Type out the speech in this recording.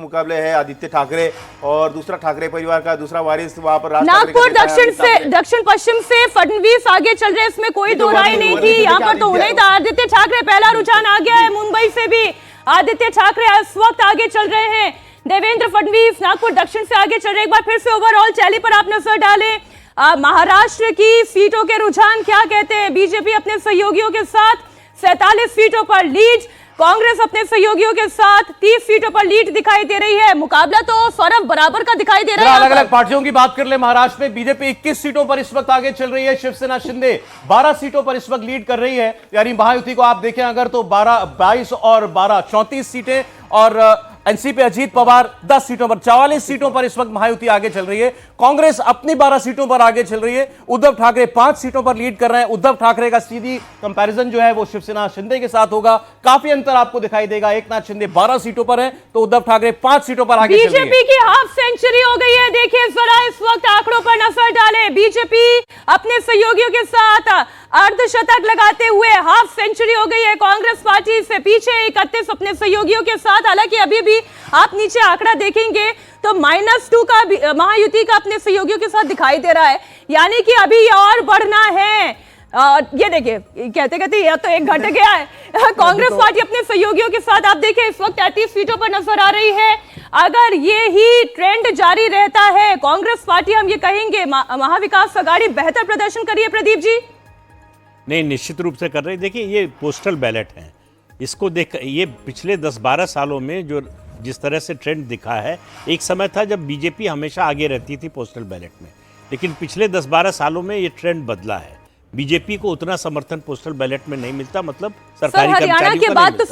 मुकाबले है आदित्य ठाकरे और दूसरा ठाकरे परिवार का दूसरा वारिस वहां पर नागपुर दक्षिण पश्चिम से फडणवीस आगे चल रहे, इसमें कोई दो राय नहीं थी। यहाँ पर तो होना ही था। आदित्य ठाकरे पहला रुझान आ गया है। मुंबई से भी आदित्य ठाकरे इस वक्त आगे चल रहे हैं। देवेंद्र फडणवीस नागपुर दक्षिण से आगे चल रहे। एक बार फिर से ओवरऑल टैली पर आप नजर डालें। महाराष्ट्र की सीटों के रुझान क्या कहते हैं? बीजेपी अपने सहयोगियों के साथ 47 सीटों पर लीड, कांग्रेस अपने सहयोगियों के साथ 30 सीटों पर लीड दिखाई दे रही है। मुकाबला तो सौरभ बराबर का दिखाई दे रहा है। अलग अलग पार्टियों की बात कर ले। महाराष्ट्र में बीजेपी 21 सीटों पर इस वक्त आगे चल रही है। शिवसेना शिंदे 12 सीटों पर इस वक्त लीड कर रही है। यानी महायुति को आप देखें अगर तो 22 और 12 34 सीटें और एनसीपी अजीत पवार 10 सीटों पर 44 सीटों पर इस वक्त महायुति आगे चल रही है। कांग्रेस अपनी 12 सीटों पर आगे चल रही है। उद्धव ठाकरे 5 सीटों पर लीड कर रहे हैं। उद्धव ठाकरे का सीधी कंपैरिजन जो है वो शिवसेना शिंदे के साथ होगा। काफी अंतर आपको दिखाई देगा। एकनाथ शिंदे 12 सीटों पर है तो उद्धव ठाकरे 5 सीटों पर आगे चल रही है। बीजेपी की हाफ सेंचुरी हो गई है। देखिए जरा इस वक्त आंकड़ों पर नजर डालें। बीजेपी अपने सहयोगियों के साथ अर्धशतक लगाते हुए हाफ सेंचुरी हो गई है। कांग्रेस पार्टी से पीछे 31 अपने सहयोगियों के साथ। हालांकि अभी भी आप नीचे आंकड़ा देखेंगे तो -2 का महायुति का अपने सहयोगियों के साथ दिखाई दे रहा है। यानी कि अभी और बढ़ना है। ये देखिए कहते कहते यह तो एक घट गया है। कांग्रेस पार्टी अपने सहयोगियों के साथ आप देखिए इस वक्त 33 सीटों पर नजर आ रही है। अगर ये ही ट्रेंड जारी रहता है कांग्रेस पार्टी, हम ये कहेंगे महाविकास आघाड़ी बेहतर प्रदर्शन करिए। प्रदीप जी नहीं, निश्चित रूप से कर रहे। देखिए ये पोस्टल बैलेट है, इसको देख ये पिछले 10-12 सालों में जो जिस तरह से ट्रेंड दिखा है, एक समय था जब बीजेपी हमेशा आगे रहती थी पोस्टल बैलेट में, लेकिन पिछले 10-12 सालों में ये ट्रेंड बदला है। बीजेपी को उतना समर्थन पोस्टल बैलेट में नहीं मिलता, मतलब सरकारी कर्मचारियों को नहीं मिलता।